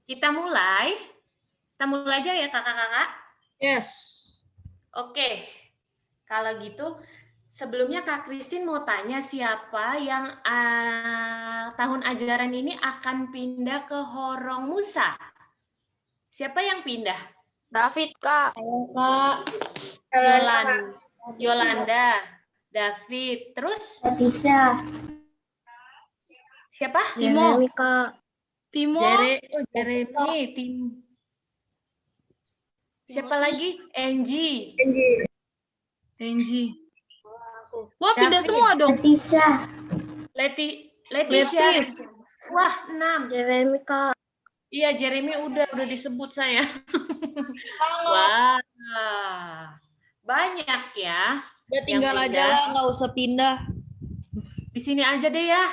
Kita mulai. Kita mulai aja ya kakak-kakak. Yes. Oke. Kalau gitu, sebelumnya Kak Christine mau tanya siapa yang tahun ajaran ini akan pindah ke Horong Musa? Siapa yang pindah? David, Kak. Kak. Yolanda, David, terus Leticia. siapa? Jeremy, Kak. Timo. Jeremy, siapa lagi? Angie. Wah, pindah David. semua dong. Leticia. Leticia. Letis. Wah, 6. Jeremy, Kak. Iya, Jeremy udah disebut saya. Wah, banyak ya. Udah tinggal aja lah, nggak usah pindah. Di sini aja deh ya,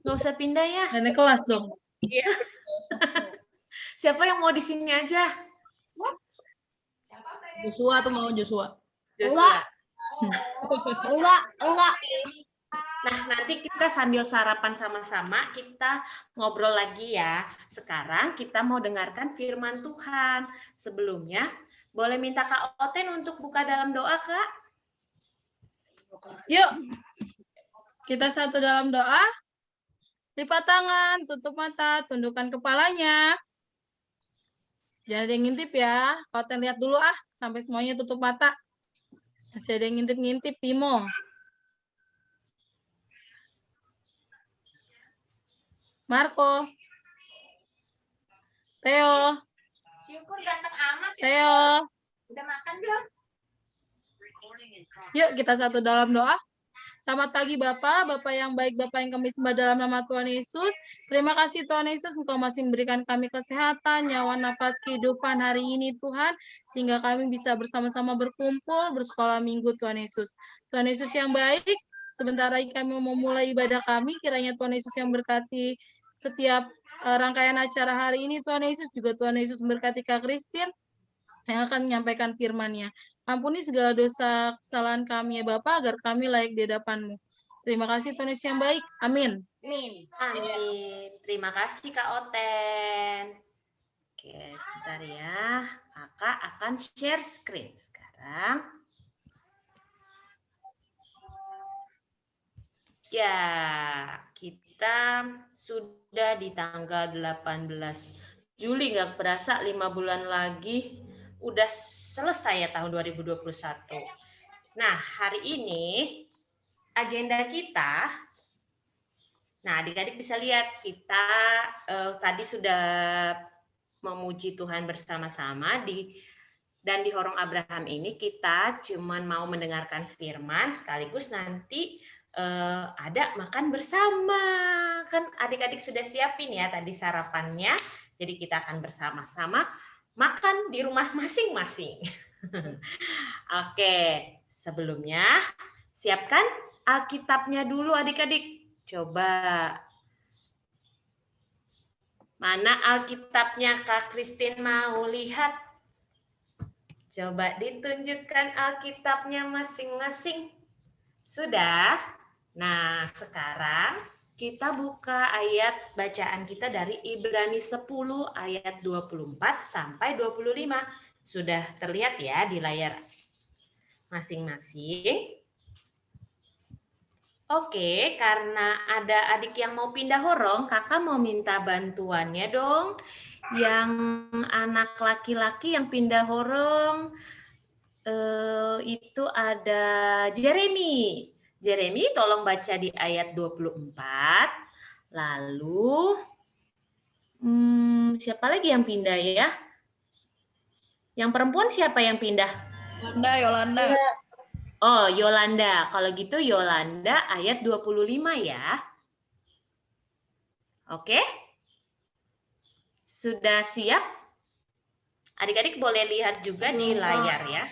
nggak usah pindah ya. Nenek kelas dong. Iya. Siapa yang mau di sini aja? Joshua tuh mau Joshua. Enggak. Enggak. Nah, nanti kita sambil sarapan sama-sama, kita ngobrol lagi ya. Sekarang kita mau dengarkan firman Tuhan. Sebelumnya, boleh minta Kak Oten untuk buka dalam doa, Kak? Yuk, kita satu dalam doa. Lipat tangan, tutup mata, tundukkan kepalanya. Jangan ada yang ngintip ya. Oten lihat dulu sampai semuanya tutup mata. Masih ada yang ngintip-ngintip, Timo. Marco. Theo. Syukur ganteng amat. Theo. Udah makan belum? Yuk kita satu dalam doa. Selamat pagi Bapak, Bapak yang baik, Bapak yang kami sembah dalam nama Tuhan Yesus. Terima kasih Tuhan Yesus, Engkau masih memberikan kami kesehatan, nyawa, nafas, kehidupan hari ini Tuhan, sehingga kami bisa bersama-sama berkumpul, bersekolah minggu Tuhan Yesus. Tuhan Yesus yang baik, sebentar lagi kami mau memulai ibadah kami, kiranya Tuhan Yesus yang berkati setiap rangkaian acara hari ini Tuhan Yesus, juga Tuhan Yesus memberkati Kak Christine, yang akan menyampaikan firman-Nya. Ampuni segala dosa kesalahan kami ya Bapa, agar kami layak di hadapan-Mu. Terima kasih Tuhan Yesus yang baik. Amin. Amin. Terima kasih Kak Oten. Oke, sebentar ya. Kakak akan share screen sekarang. Ya, kita sudah di tanggal 18 Juli, nggak berasa 5 bulan lagi udah selesai ya tahun 2021. Nah, hari ini agenda kita, nah adik-adik bisa lihat kita tadi sudah memuji Tuhan bersama-sama dan di Horong Abraham ini kita cuman mau mendengarkan firman sekaligus nanti ada makan bersama. Kan adik-adik sudah siapin ya tadi sarapannya. Jadi kita akan bersama-sama makan di rumah masing-masing. Oke, sebelumnya siapkan Alkitabnya dulu adik-adik. Coba. Mana Alkitabnya Kak Christine mau lihat? Coba ditunjukkan Alkitabnya masing-masing. Sudah? Nah, sekarang kita buka ayat bacaan kita dari Ibrani 10 ayat 24 sampai 25. Sudah terlihat ya di layar masing-masing. Oke, karena ada adik yang mau pindah horong, kakak mau minta bantuannya dong. Yang anak laki-laki yang pindah horong, itu ada Jeremy. Jeremy tolong baca di ayat 24. Lalu siapa lagi yang pindah ya? Yang perempuan siapa yang pindah? Yolanda. Oh, Yolanda. Kalau gitu Yolanda ayat 25 ya. Oke? Sudah siap? Adik-adik boleh lihat juga di layar ya.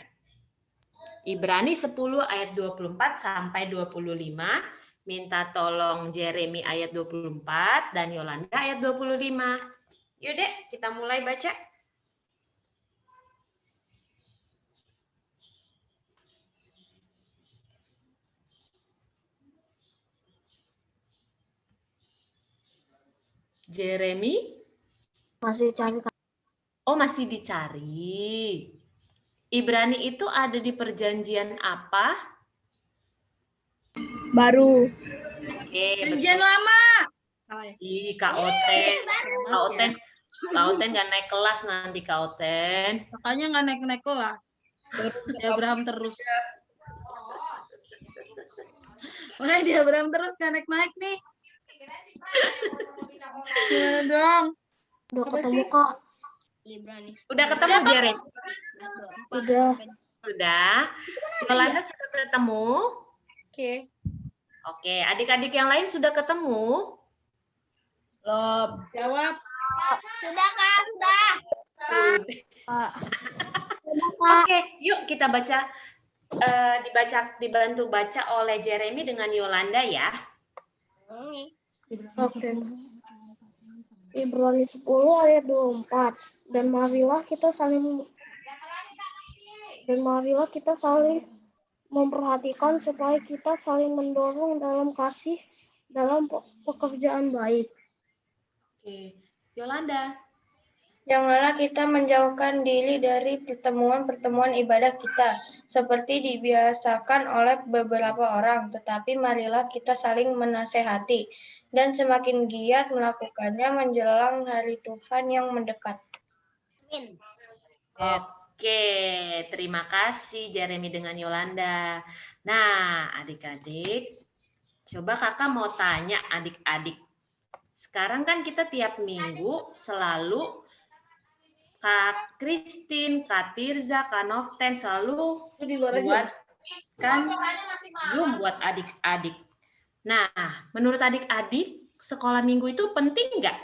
Ibrani 10 ayat 24 sampai 25. Minta tolong Jeremy ayat 24 dan Yolanda ayat 25. Yuk dek, kita mulai baca. Jeremy? Masih cari Oh, masih dicari. Ibrani itu ada di perjanjian apa? Baru. Oke, Perjanjian betul. lama. Ih, Kak Oten. Kak Oten nggak naik kelas nanti, Kak Oten. Makanya nggak naik-naik kelas. Diabraham terus. Makanya diabraham terus nggak naik-naik nih. Gimana dong? Udah Apa ketemu sih? kok. Udah ketemu, Jerem? Udah. Sudah. Yolanda sudah ketemu? Oke. Oke, adik-adik yang lain sudah ketemu? Belum. Jawab. Sudah kak, sudah. Oke, yuk kita baca. Dibantu baca oleh Jeremy dengan Yolanda ya. Oke. Ibrani 10 ayat 24. Dan marilah kita saling memperhatikan supaya kita saling mendorong dalam kasih dalam pekerjaan baik. Oke, Yolanda. Janganlah kita menjauhkan diri dari pertemuan-pertemuan ibadah kita, seperti dibiasakan oleh beberapa orang, tetapi marilah kita saling menasehati, dan semakin giat melakukannya menjelang hari Tuhan yang mendekat. Oke, terima kasih Jeremy dengan Yolanda. Nah, adik-adik, coba kakak mau tanya adik-adik. Sekarang kan kita tiap minggu selalu Kak Christine, Kak Tirza, Kak Novten selalu Di luar aja. buatkan Zoom buat adik-adik. Nah, menurut adik-adik, sekolah minggu itu penting nggak?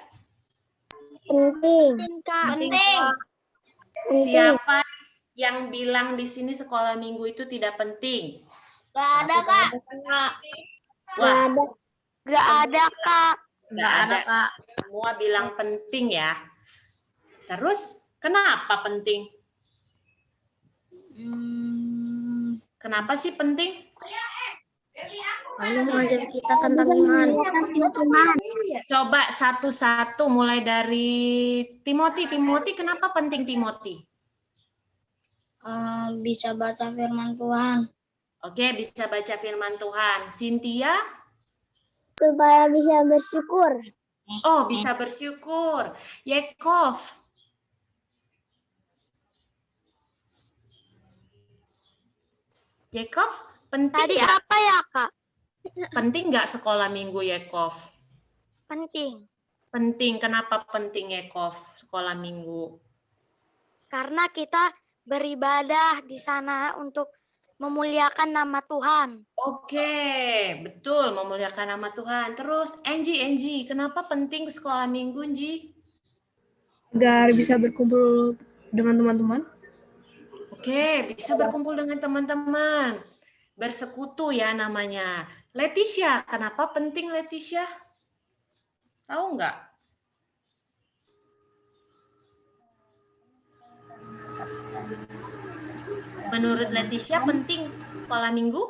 Penting. Siapa yang bilang di sini sekolah minggu itu tidak penting? Gak ada kak. Wah, Gak ada kak. nggak ada. Kak. Semua bilang penting ya. Terus, kenapa penting? Kenapa sih penting? Lalu mengajar kita tentang iman. Coba satu-satu mulai dari Timothy. Timothy, kenapa penting Timothy? Bisa baca firman Tuhan. Oke, bisa baca firman Tuhan. Cynthia? Supaya bisa bersyukur. Oh, bisa bersyukur. Yakov? Yakov, penting Tadi nggak? apa ya kak? Penting nggak sekolah minggu Yakov? Penting. Penting. Kenapa penting Yakov sekolah minggu? Karena kita beribadah di sana untuk memuliakan nama Tuhan. Oke, betul, memuliakan nama Tuhan. Terus Angie, kenapa penting sekolah minggu, Angie? Agar bisa berkumpul dengan teman-teman. Oke, bisa berkumpul dengan teman-teman. Bersekutu ya namanya. Leticia, kenapa penting Leticia? Tahu nggak? Menurut Leticia penting sekolah minggu?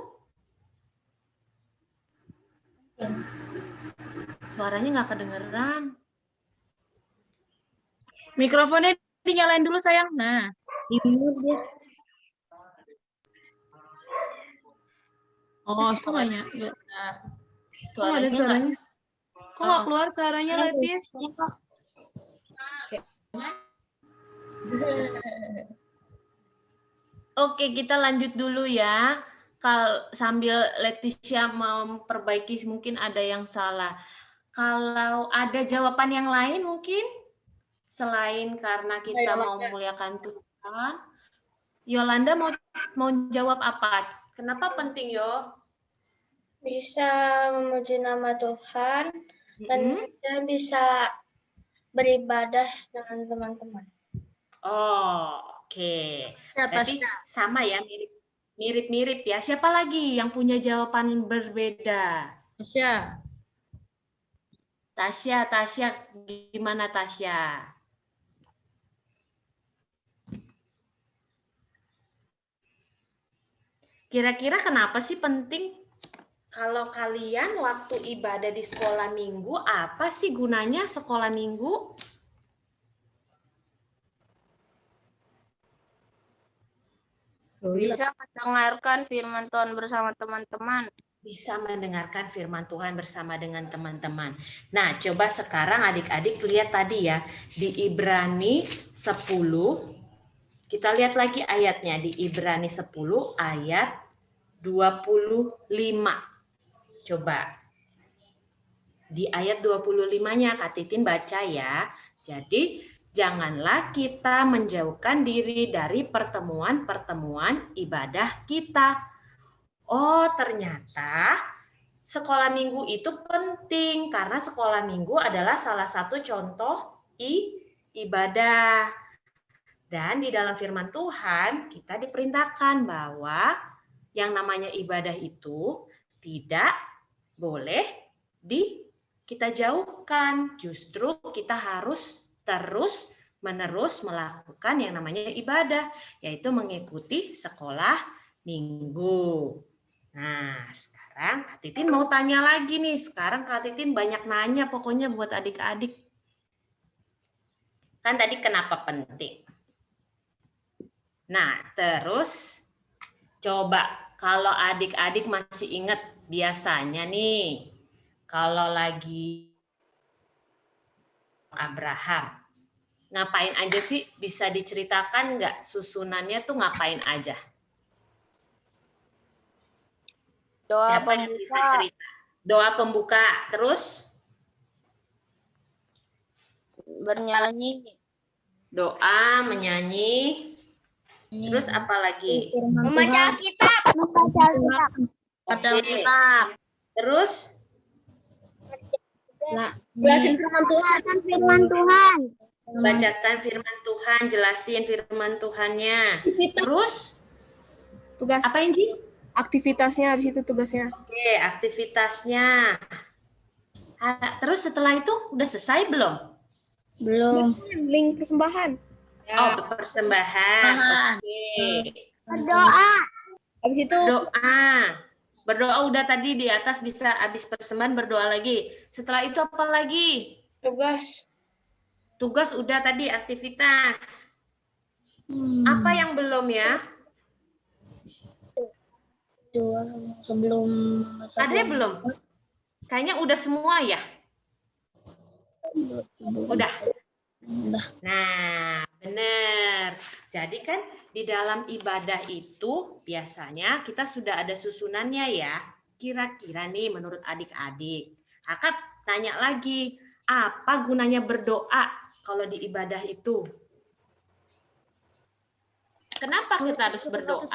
Suaranya nggak kedengeran. Mikrofonnya dinyalain dulu sayang. Nah. Oh, kok nggak nyala? Kok nggak ada suaranya? Kok nggak keluar suaranya, Letis? Oke, kita lanjut dulu ya. Sambil Leticia memperbaiki mungkin ada yang salah. Kalau ada jawaban yang lain mungkin selain karena kita mau memuliakan Tuhan, Yolanda mau jawab apa? Kenapa penting, Yo? Bisa memuji nama Tuhan, dan kita bisa beribadah dengan teman-teman. Oh, oke. Berarti sama ya, mirip-mirip ya. Siapa lagi yang punya jawaban berbeda? Tasya, gimana Tasya? Kira-kira kenapa sih penting? Kalau kalian waktu ibadah di sekolah minggu, apa sih gunanya sekolah minggu? Bisa mendengarkan firman Tuhan bersama teman-teman. Bisa mendengarkan firman Tuhan bersama dengan teman-teman. Nah, coba sekarang adik-adik lihat tadi ya, di Ibrani 10, kita lihat lagi ayatnya, di Ibrani 10 ayat 25. Coba. Di ayat 25-nya Kak Titin baca ya. Jadi, janganlah kita menjauhkan diri dari pertemuan-pertemuan ibadah kita. Oh, ternyata sekolah minggu itu penting karena sekolah minggu adalah salah satu contoh ibadah. Dan di dalam firman Tuhan kita diperintahkan bahwa yang namanya ibadah itu tidak boleh kita jauhkan. Justru kita harus terus-menerus melakukan yang namanya ibadah, yaitu mengikuti sekolah minggu. Nah, sekarang Kak Titin mau tanya lagi nih. Sekarang Kak Titin banyak nanya pokoknya buat adik-adik. Kan tadi kenapa penting? Nah, terus coba kalau adik-adik masih ingat biasanya nih, kalau lagi Abraham, ngapain aja sih? Bisa diceritakan nggak susunannya tuh ngapain aja? Doa Siapa yang bisa pembuka. cerita? Doa pembuka, terus Bernyanyi. doa, menyanyi, terus apa lagi? Membaca Alkitab. Membaca Alkitab. Baca Oke. Alkitab. Terus Jelasin firman Tuhan. Firman Tuhan. bacakan firman Tuhan, jelasin firman Tuhannya. Terus Tugas apa Inji? aktivitasnya habis itu tugasnya. Oke, aktivitasnya. Terus setelah itu udah selesai belum? Belum. Link persembahan. Oh, persembahan. Oke. Berdoa. Habis itu Doa. Berdoa udah tadi di atas, bisa habis persembahan berdoa lagi. Setelah itu apa lagi? Tugas. Tugas udah tadi, aktivitas. Apa yang belum ya? Sebelum. Ada yang belum? Kayaknya udah semua ya? Udah. Nah, benar. Jadi kan di dalam ibadah itu biasanya kita sudah ada susunannya ya. Kira-kira nih menurut adik-adik. Kakak tanya lagi, apa gunanya berdoa kalau di ibadah itu? Kenapa kita harus berdoa?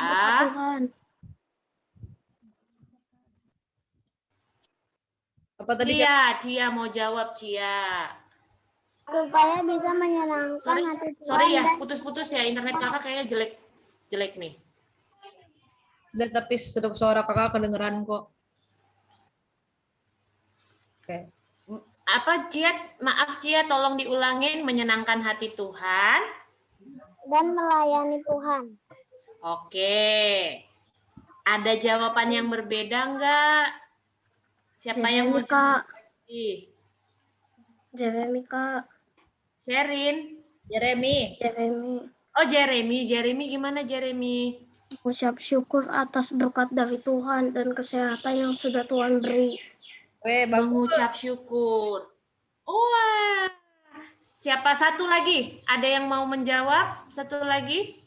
apa tadi siapa? Cia mau jawab Cia. Supaya bisa menyenangkan Sorry, hati Tuhan. sorry ya, dan putus-putus ya, internet kakak kayaknya jelek nih. Udah, tapi suara kakak kedengeran kok. Oke. Apa Cia? Maaf Cia, tolong diulangin, menyenangkan hati Tuhan. dan melayani Tuhan. Oke. Ada jawaban yang berbeda enggak? Siapa yang mau Kak. jawab? Jeremy, Kak. Sherin. Jeremy. Oh, Jeremy gimana Jeremy? Ucap syukur atas berkat dari Tuhan dan kesehatan yang sudah Tuhan beri. Mengucap syukur. Wah. Siapa satu lagi? Ada yang mau menjawab? Satu lagi?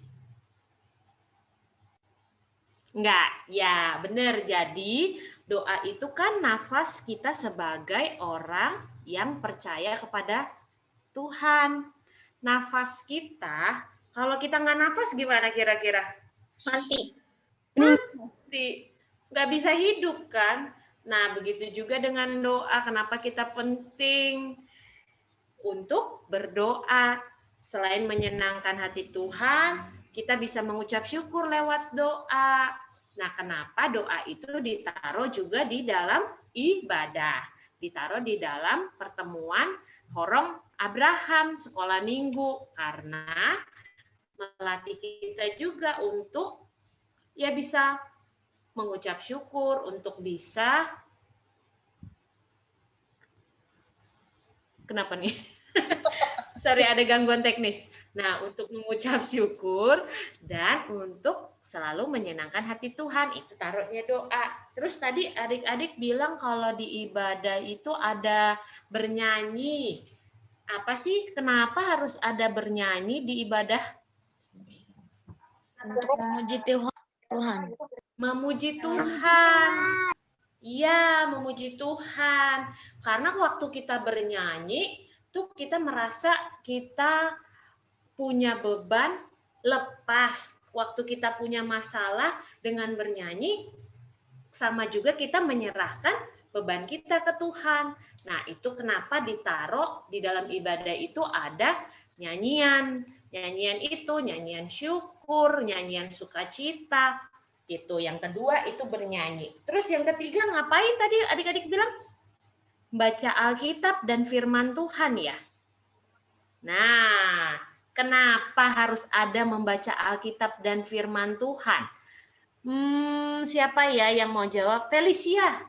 Enggak. Ya, benar. Jadi, doa itu kan nafas kita sebagai orang yang percaya kepada Tuhan. Nafas kita, kalau kita nggak nafas gimana kira-kira? Mati. Nggak bisa hidup kan? Nah, begitu juga dengan doa. Kenapa kita penting untuk berdoa? Selain menyenangkan hati Tuhan, kita bisa mengucap syukur lewat doa. Nah, kenapa doa itu ditaruh juga di dalam ibadah? Ditaruh di dalam pertemuan Horong Abraham, sekolah minggu. Karena melatih kita juga untuk ya bisa mengucap syukur, untuk bisa kenapa nih? Sorry, ada gangguan teknis. Nah, untuk mengucap syukur dan untuk selalu menyenangkan hati Tuhan. Itu taruhnya doa. Terus tadi adik-adik bilang kalau di ibadah itu ada bernyanyi. Apa sih? Kenapa harus ada bernyanyi di ibadah? Untuk memuji Tuhan. Memuji Tuhan. Iya, memuji Tuhan. Karena waktu kita bernyanyi, tuh kita merasa kita punya beban lepas. Waktu kita punya masalah dengan bernyanyi, sama juga kita menyerahkan beban kita ke Tuhan. Nah, itu kenapa ditaruh di dalam ibadah itu ada nyanyian. Nyanyian itu nyanyian syukur, nyanyian sukacita. Gitu. Yang kedua itu bernyanyi. Terus yang ketiga ngapain tadi adik-adik bilang? Baca Alkitab dan firman Tuhan ya. Nah, kenapa harus ada membaca Alkitab dan firman Tuhan? Siapa ya yang mau jawab? Felicia.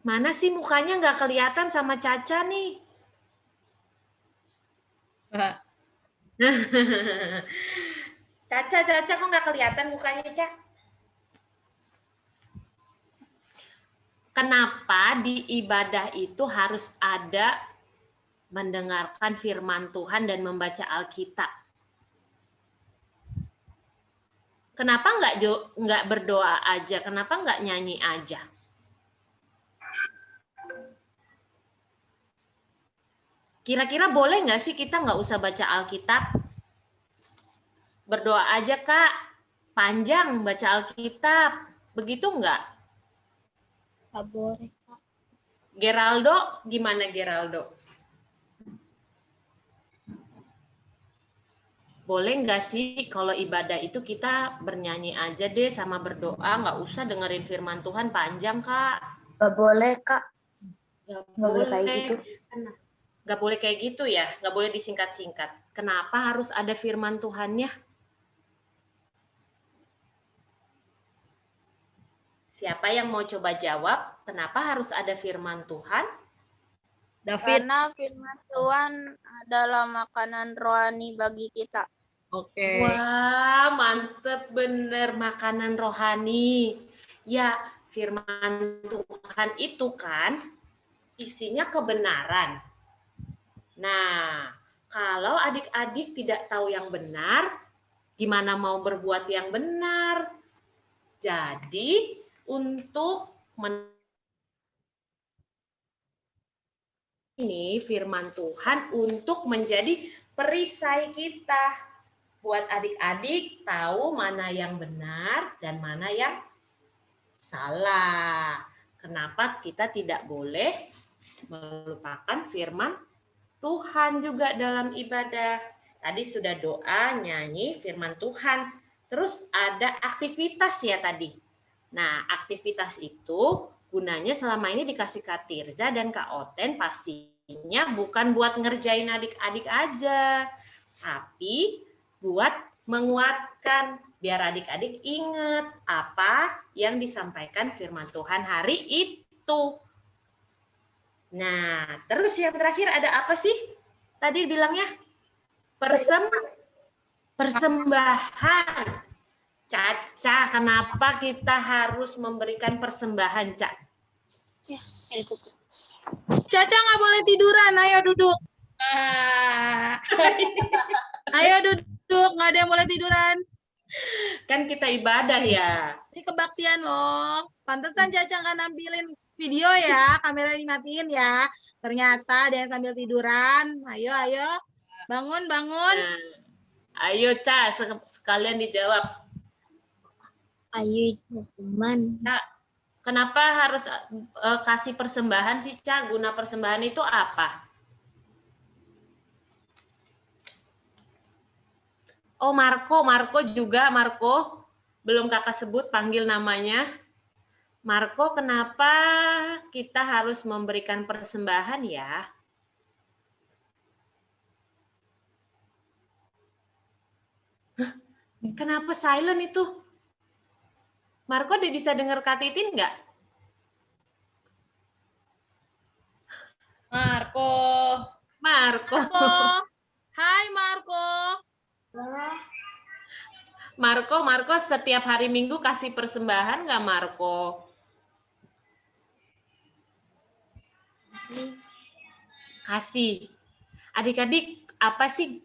Mana sih mukanya nggak kelihatan sama Caca nih? Caca kok nggak kelihatan mukanya, Caca? Kenapa di ibadah itu harus ada mendengarkan firman Tuhan dan membaca Alkitab? Kenapa nggak berdoa aja? Kenapa nggak nyanyi aja? Kira-kira boleh nggak sih kita nggak usah baca Alkitab? Berdoa aja, Kak. Panjang baca Alkitab. Begitu nggak? Nggak boleh. Geraldo, gimana Geraldo? Boleh nggak sih kalau ibadah itu kita bernyanyi aja deh sama berdoa, nggak usah dengerin firman Tuhan panjang, Kak? Nggak boleh, Kak. Nggak boleh kayak gitu. Nggak boleh kayak gitu ya, nggak boleh disingkat-singkat. Kenapa harus ada firman Tuhannya? Siapa yang mau coba jawab? Kenapa harus ada firman Tuhan? David. Karena firman Tuhan adalah makanan rohani bagi kita. Oke. Wah, mantep bener makanan rohani. Ya, firman Tuhan itu kan isinya kebenaran. Nah, kalau adik-adik tidak tahu yang benar, gimana mau berbuat yang benar? Jadi, untuk ini firman Tuhan untuk menjadi perisai kita. Buat adik-adik tahu mana yang benar dan mana yang salah. Kenapa kita tidak boleh melupakan firman Tuhan juga dalam ibadah. Tadi sudah doa, nyanyi, firman Tuhan. Terus ada aktivitas ya tadi. Nah, aktivitas itu gunanya selama ini dikasih Kak Tirza dan Kak Oten pastinya bukan buat ngerjain adik-adik aja, tapi buat menguatkan biar adik-adik ingat apa yang disampaikan firman Tuhan hari itu. Nah, terus yang terakhir ada apa sih? Tadi bilangnya persembahan. Caca, kenapa kita harus memberikan persembahan, Cak? Caca nggak boleh tiduran, ayo duduk. Ayo duduk, nggak ada yang boleh tiduran. Kan kita ibadah ya. Ini kebaktian loh. Pantesan Caca nggak nampilin video ya, kamera dimatiin ya. Ternyata ada yang sambil tiduran. Ayo, bangun. Nah, ayo, Ca, sekalian dijawab. Ayo, teman. Ca, kenapa harus kasih persembahan sih, Ca? Guna persembahan itu apa? Oh, Marco juga, Marco. Belum kakak sebut, panggil namanya. Marco, kenapa kita harus memberikan persembahan ya? Hah? Kenapa silent itu? Marco udah bisa dengar Kak Titin nggak? Marco. Marco. Hai Marco. Marco setiap hari Minggu kasih persembahan nggak Marco? Kasih. Adik-adik, apa sih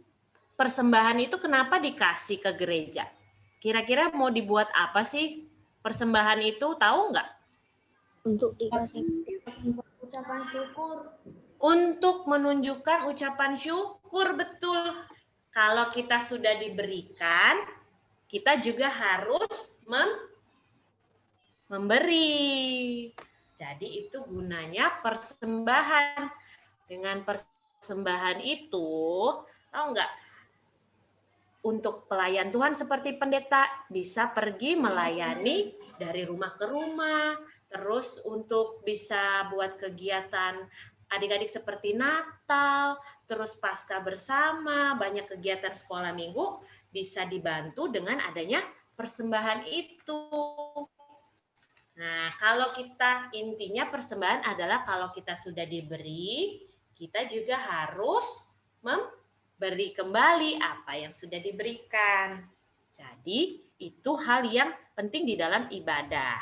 persembahan itu kenapa dikasih ke gereja? Kira-kira mau dibuat apa sih persembahan itu, tahu nggak? Untuk dikasih Ucapan syukur. Untuk menunjukkan ucapan syukur, betul. Kalau kita sudah diberikan, kita juga harus memberi. Jadi itu gunanya persembahan. Dengan persembahan itu, tahu nggak? Untuk pelayan Tuhan seperti pendeta bisa pergi melayani dari rumah ke rumah, terus untuk bisa buat kegiatan adik-adik seperti Natal, terus Paskah bersama, banyak kegiatan sekolah minggu bisa dibantu dengan adanya persembahan itu. Nah, kalau kita intinya persembahan adalah kalau kita sudah diberi, kita juga harus memberi kembali apa yang sudah diberikan. Jadi, itu hal yang penting di dalam ibadah.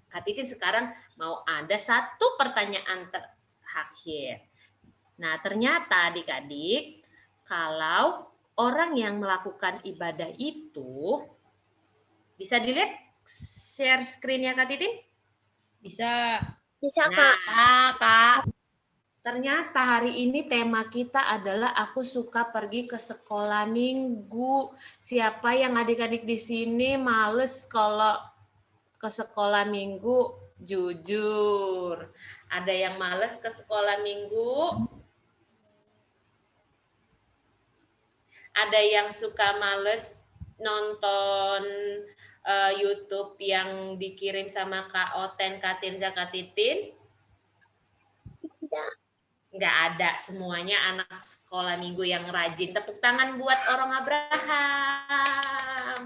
Kak Titin sekarang mau ada satu pertanyaan terakhir. Nah, ternyata adik-adik, kalau orang yang melakukan ibadah itu, bisa dilihat share screen-nya Kak Titin? Bisa. bisa Nah, Kak. ternyata hari ini tema kita adalah aku suka pergi ke sekolah minggu. Siapa yang adik-adik di sini males kalau ke sekolah minggu? Jujur. Ada yang males ke sekolah minggu? Ada yang suka males nonton YouTube yang dikirim sama Kak Oten, Kak Tirza, Kak Titin? Tidak. Nggak ada, semuanya anak sekolah minggu yang rajin. Tepuk tangan buat orang Abraham.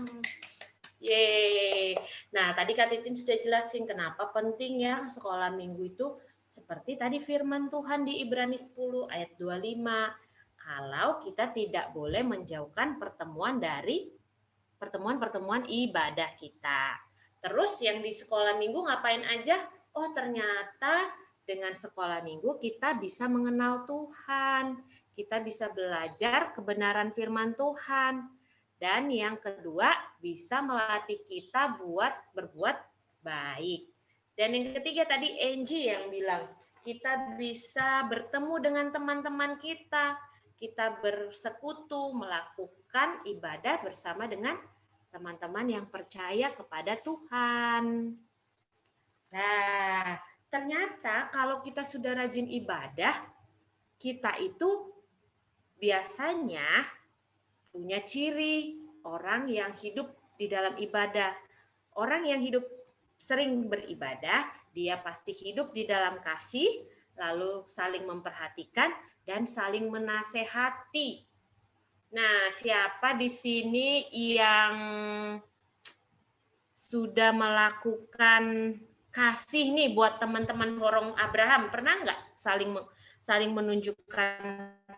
Yeay. Nah, tadi Kak Titin sudah jelasin kenapa penting ya sekolah minggu itu, seperti tadi firman Tuhan di Ibrani 10 ayat 25. Kalau kita tidak boleh menjauhkan pertemuan dari pertemuan-pertemuan ibadah kita. Terus yang di sekolah minggu ngapain aja? Oh, ternyata dengan sekolah minggu kita bisa mengenal Tuhan. Kita bisa belajar kebenaran firman Tuhan. Dan yang kedua, bisa melatih kita buat berbuat baik. Dan yang ketiga tadi Angie yang bilang, kita bisa bertemu dengan teman-teman kita. Kita bersekutu, melakukan ibadah bersama dengan teman-teman yang percaya kepada Tuhan. Nah, ternyata kalau kita sudah rajin ibadah, kita itu biasanya punya ciri orang yang hidup di dalam ibadah. Orang yang hidup sering beribadah, dia pasti hidup di dalam kasih, lalu saling memperhatikan dan saling menasehati. Nah, siapa di sini yang sudah melakukan kasih nih buat teman-teman Horong Abraham? Pernah nggak saling menunjukkan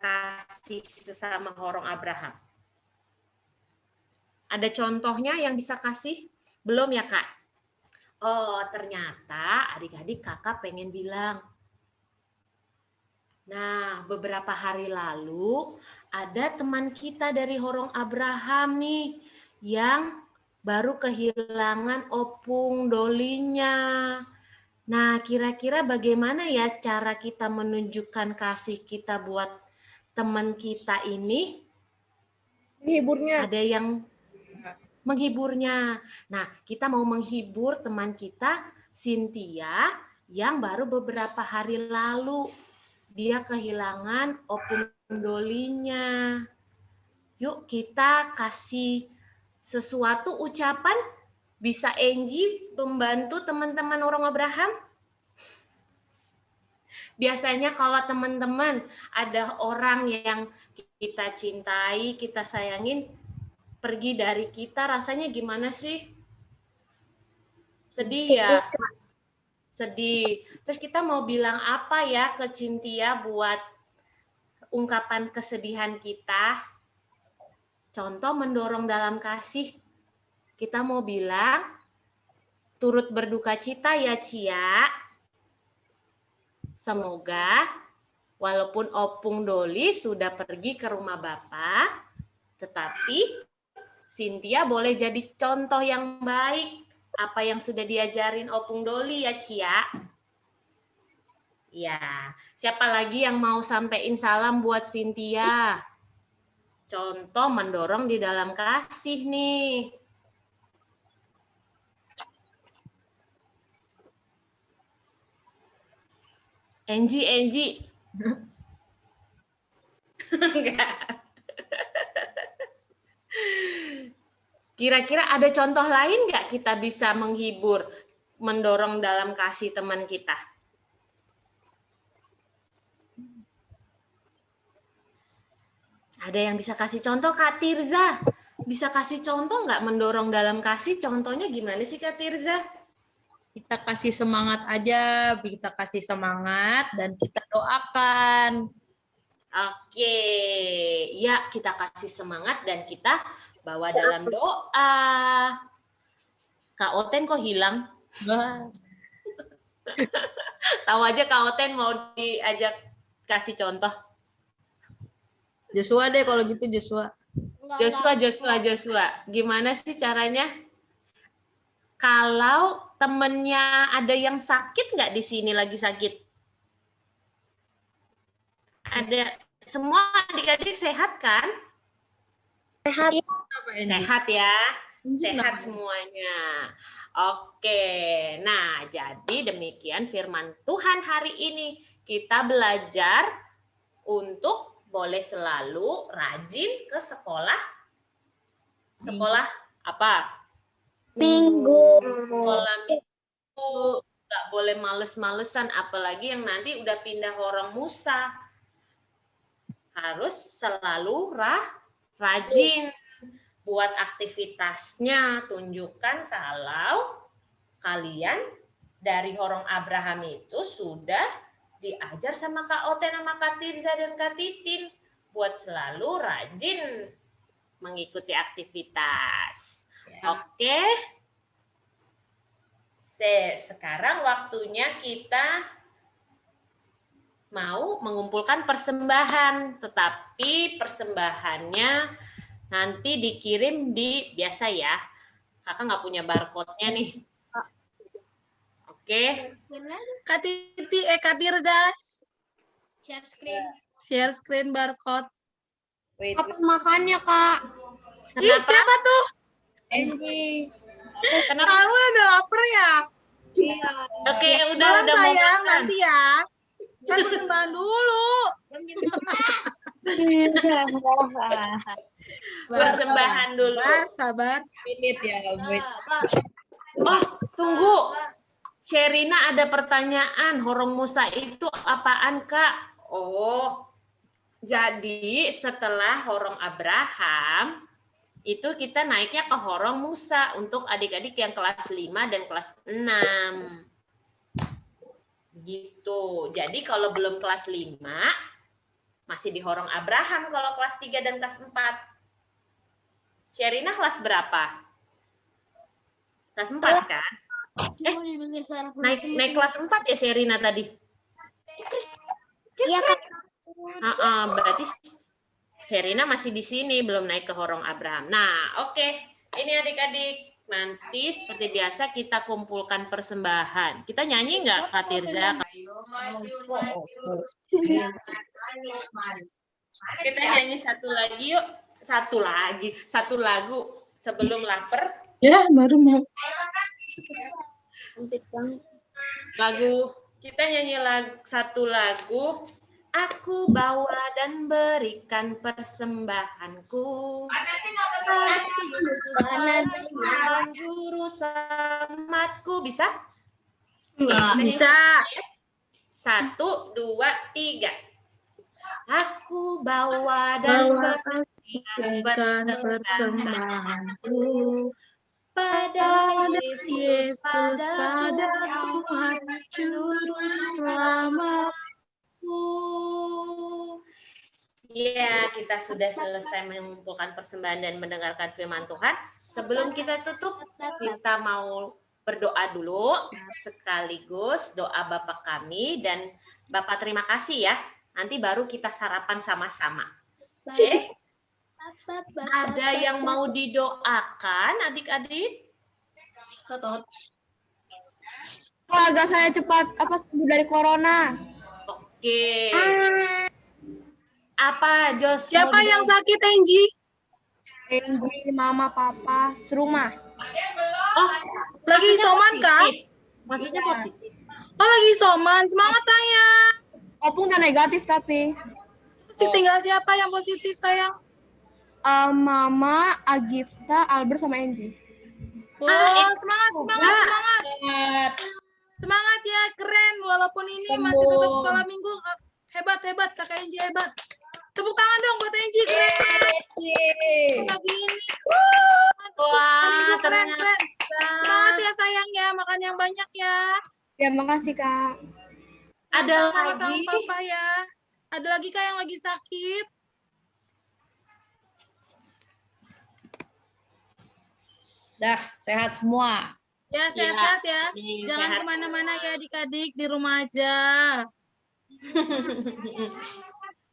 kasih sesama Horong Abraham? Ada contohnya yang bisa kasih? Belum ya, Kak? Oh, ternyata adik-adik kakak pengen bilang. Nah, beberapa hari lalu ada teman kita dari Horong Abraham nih yang baru kehilangan opung dolinya. Nah, kira-kira bagaimana ya cara kita menunjukkan kasih kita buat teman kita ini? Menghiburnya. Ada yang menghiburnya. Nah, kita mau menghibur teman kita, Cynthia, yang baru beberapa hari lalu dia kehilangan opung dolinya. Yuk kita kasih sesuatu ucapan. Bisa Angie membantu teman-teman Horong Abraham? Biasanya kalau teman-teman ada orang yang kita cintai, kita sayangin, pergi dari kita, rasanya gimana sih? Sedih ya? Sedih. Terus kita mau bilang apa ya ke Cynthia buat ungkapan kesedihan kita? Contoh mendorong dalam kasih. kita mau bilang turut berduka cita ya Cia. Semoga walaupun Opung Doli sudah pergi ke rumah Bapak, tetapi Cynthia boleh jadi contoh yang baik apa yang sudah diajarin Opung Doli ya Cia. Ya, siapa lagi yang mau sampein salam buat Cynthia? Contoh mendorong di dalam kasih nih. Angie. Enggak. Kira-kira ada contoh lain nggak kita bisa menghibur, mendorong dalam kasih teman kita? Ada yang bisa kasih contoh, Kak Tirza? Bisa kasih contoh nggak mendorong dalam kasih? Contohnya gimana sih, Kak Tirza? Kita kasih semangat aja, kita kasih semangat dan kita doakan. Oke, ya kita kasih semangat dan kita bawa dalam doa. Kak Oten kok hilang? Wah, Tahu aja Kak Oten mau diajak kasih contoh. Joshua deh kalau gitu Joshua. Joshua. Gimana sih caranya? Kalau temennya ada yang sakit nggak di sini lagi sakit? Ada, semua adik-adik sehat kan? Sehat. Sehat ya, sehat semuanya. Oke, nah jadi demikian firman Tuhan hari ini. Kita belajar untuk boleh selalu rajin ke sekolah. Sekolah apa? Minggu. Sekolah minggu. Nggak boleh males-malesan, apalagi yang nanti udah pindah Horong Musa. Harus selalu rajin buat aktivitasnya. Tunjukkan kalau kalian dari Horong Abraham itu sudah diajar sama Kak Oten, sama Kak Tirza dan Kak Titin buat selalu rajin mengikuti aktivitas. Oke. Sekarang waktunya kita mau mengumpulkan persembahan, tetapi persembahannya nanti dikirim di biasa ya. Kakak nggak punya barcode-nya nih. Oke. Kak Titi, Kak Tirza, share screen barcode. Kapan makannya, Kak? Ih, siapa tuh? Kenapa? Kamu udah lapar ya? Oke, udah Malam mau sayang, makan. nanti ya. Kan persembahan dulu. Persembahan dulu. Sabar. Minit ya, wait. Oh, tunggu. Sherina ada pertanyaan. Horong Musa itu apaan, Kak? Oh, jadi setelah Horong Abraham, itu kita naiknya ke Horong Musa untuk adik-adik yang kelas 5 dan kelas 6. Gitu. Jadi kalau belum kelas 5, masih di Horong Abraham kalau kelas 3 dan kelas 4. Sherina kelas berapa? Kelas 4 kan? Naik kelas 4 ya Sherina tadi? Iya, Kak. Berarti Sherina masih di sini, belum naik ke Horong Abraham. Nah, oke. Ini adik-adik. Nanti seperti biasa kita kumpulkan persembahan. Kita nyanyi nggak, Kak Tirza? Kita nyanyi satu lagi yuk. Satu lagu sebelum lapar. Ya, baru mau. Kita nyanyi satu lagu. Aku bawa dan berikan persembahanku pada Yesus Tuhan Juru Selamatku. Bisa? Bisa. 1, 2, 3. Aku bawa dan berikan persembahanku pada Yesus, pada Tuhan Juru Selamatku. Iya, kita sudah selesai mengumpulkan persembahan dan mendengarkan firman Tuhan. Sebelum kita tutup, kita mau berdoa dulu sekaligus doa Bapa kami dan Bapak terima kasih ya. Nanti baru kita sarapan sama-sama. Oke? Ada yang mau didoakan adik-adik? Keluarga saya cepat sembuh dari corona. Oke. Apa Jos? Siapa yang sakit, Angie? Angry, mama, papa, serumah. Oh, Lagi maksudnya isoman kah? positif. Maksudnya Iya. positif. Oh, lagi isoman. Semangat, sayang. Opung udah negatif tapi. Tinggal siapa yang positif, sayang? Mama, Agifta, Albert, sama Angie. Wah, semangat, semangat, Enggak. semangat. Semangat ya, keren. Walaupun ini masih tetap sekolah minggu. Hebat, hebat. Kakak Angie hebat. Tepuk tangan dong buat Angie, keren banget. Pagi ini. Wah, Keren, ternyata. keren. Semangat ya, sayang ya. Makan yang banyak ya. Ya, makasih Kak. Ada Sama lagi? papa ya. Ada lagi Kak yang lagi sakit? Dah, sehat semua. Ya, sehat-sehat ya. Amin, Jangan sehat. kemana-mana ya adik-adik, di rumah aja.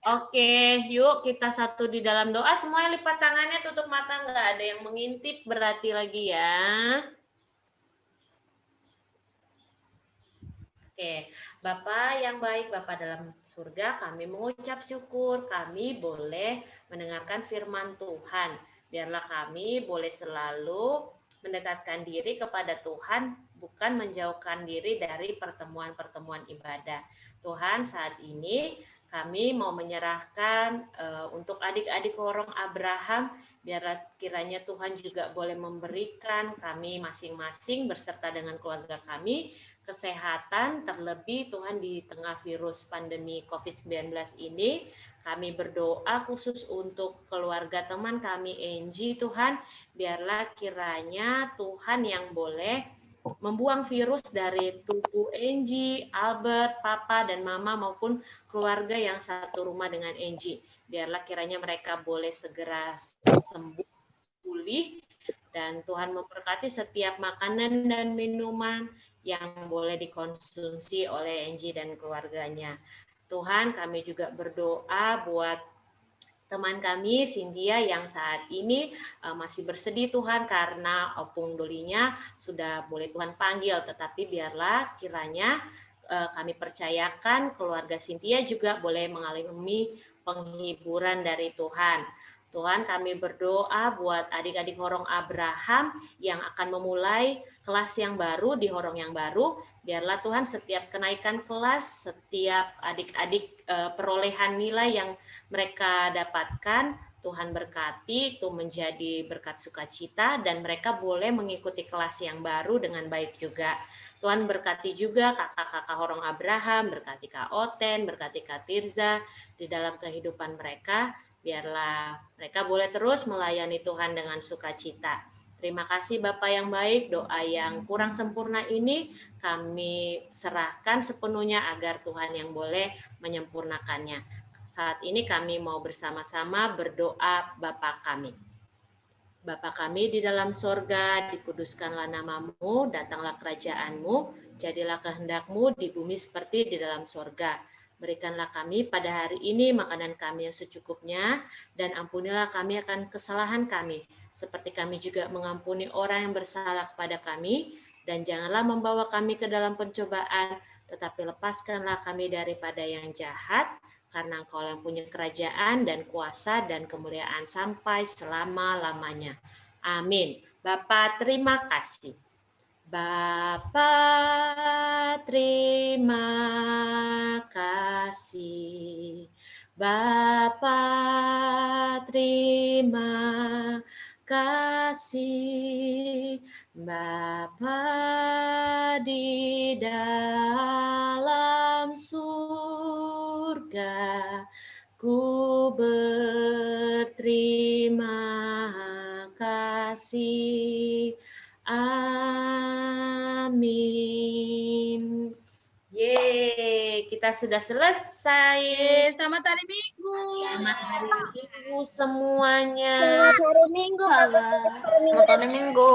Oke, yuk kita satu di dalam doa. Semuanya lipat tangannya, tutup mata. Nggak ada yang mengintip, berarti lagi ya. Oke, Bapak yang baik, Bapak dalam surga, kami mengucap syukur kami boleh mendengarkan firman Tuhan. Biarlah kami boleh selalu mendekatkan diri kepada Tuhan, bukan menjauhkan diri dari pertemuan-pertemuan ibadah. Tuhan, saat ini kami mau menyerahkan untuk adik-adik Horong Abraham, biarlah kiranya Tuhan juga boleh memberikan kami masing-masing beserta dengan keluarga kami kesehatan, terlebih Tuhan di tengah virus pandemi COVID-19 ini, kami berdoa khusus untuk keluarga teman kami Angie, Tuhan, biarlah kiranya Tuhan yang boleh membuang virus dari tubuh Angie, Albert, Papa, dan Mama maupun keluarga yang satu rumah dengan Angie. Biarlah kiranya mereka boleh segera sembuh, pulih, dan Tuhan memberkati setiap makanan dan minuman yang boleh dikonsumsi oleh Angie dan keluarganya. Tuhan, kami juga berdoa buat teman kami Cynthia yang saat ini masih bersedih Tuhan karena opung dolinya sudah boleh Tuhan panggil, tetapi biarlah kiranya kami percayakan keluarga Cynthia juga boleh mengalami penghiburan dari Tuhan. Tuhan, kami berdoa buat adik-adik Horong Abraham yang akan memulai kelas yang baru di Horong yang baru. Biarlah Tuhan setiap kenaikan kelas, setiap adik-adik perolehan nilai yang mereka dapatkan, Tuhan berkati, itu menjadi berkat sukacita, dan mereka boleh mengikuti kelas yang baru dengan baik juga. Tuhan berkati juga kakak-kakak Horong Abraham, berkati Kak Oten, berkati Kak Tirza di dalam kehidupan mereka. Biarlah mereka boleh terus melayani Tuhan dengan sukacita. Terima kasih Bapak yang baik, doa yang kurang sempurna ini kami serahkan sepenuhnya agar Tuhan yang boleh menyempurnakannya. Saat ini kami mau bersama-sama berdoa Bapa kami. Bapa kami di dalam sorga, dikuduskanlah namamu, datanglah kerajaanmu, jadilah kehendakmu di bumi seperti di dalam sorga. Berikanlah kami pada hari ini makanan kami yang secukupnya, dan ampunilah kami akan kesalahan kami, seperti kami juga mengampuni orang yang bersalah kepada kami, dan janganlah membawa kami ke dalam pencobaan, tetapi lepaskanlah kami daripada yang jahat, karena Engkau yang punya kerajaan dan kuasa dan kemuliaan sampai selama-lamanya. Amin. Bapa, terima kasih. Bapa, terima kasih. Bapa, terima kasih. Bapa di dalam surga, ku berterima kasih. Amin. Yeay, kita kita sudah selesai. Selamat hari Minggu. Selamat hari Minggu semuanya. Selamat hari Minggu. Selamat hari Minggu.